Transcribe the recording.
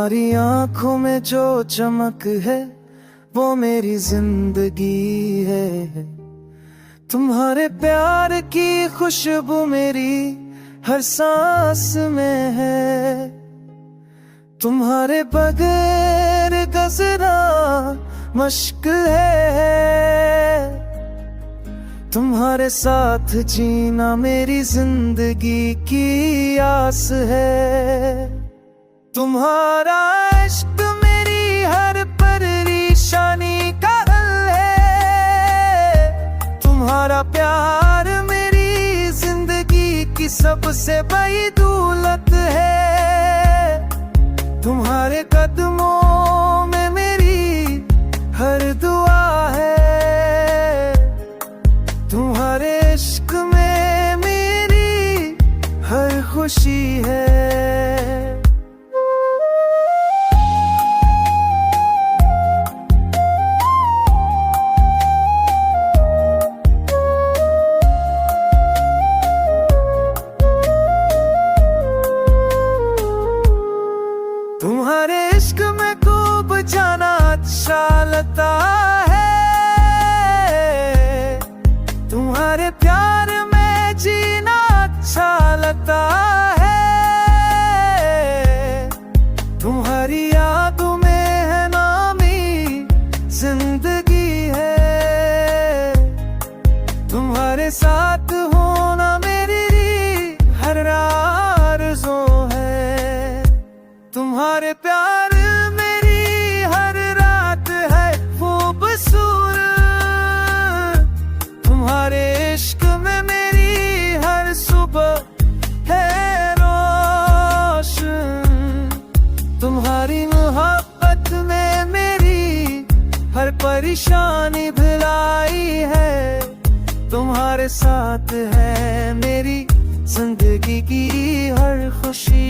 तुम्हारी आंखों में जो चमक है वो मेरी जिंदगी है। तुम्हारे प्यार की खुशबू मेरी हर सांस में है। तुम्हारे बगैर गुजरा मुश्क है। तुम्हारे साथ जीना मेरी जिंदगी की आस है। तुम्हारा इश्क मेरी हर परेशानी का हल है। तुम्हारा प्यार मेरी जिंदगी की सबसे बड़ी दौलत है। तुम्हारे कदमों में मेरी हर दुआ है। तुम्हारे इश्क में मेरी हर खुशी है। तुम्हारे इश्क में खूब जाना अच्छा लगता है। तुम्हारे प्यार में जीना अच्छा लगता है। तुम्हारी यादों में है नामी जिंदगी है। तुम्हारे साथ होना मेरी हर आरज़ू है। तुम्हारे प्यार मेरी हर रात है खूबसूरत। तुम्हारे इश्क में मेरी हर सुबह है रोशन। तुम्हारी मोहब्बत में मेरी हर परेशानी भुलाई है। तुम्हारे साथ है मेरी जिंदगी की हर खुशी।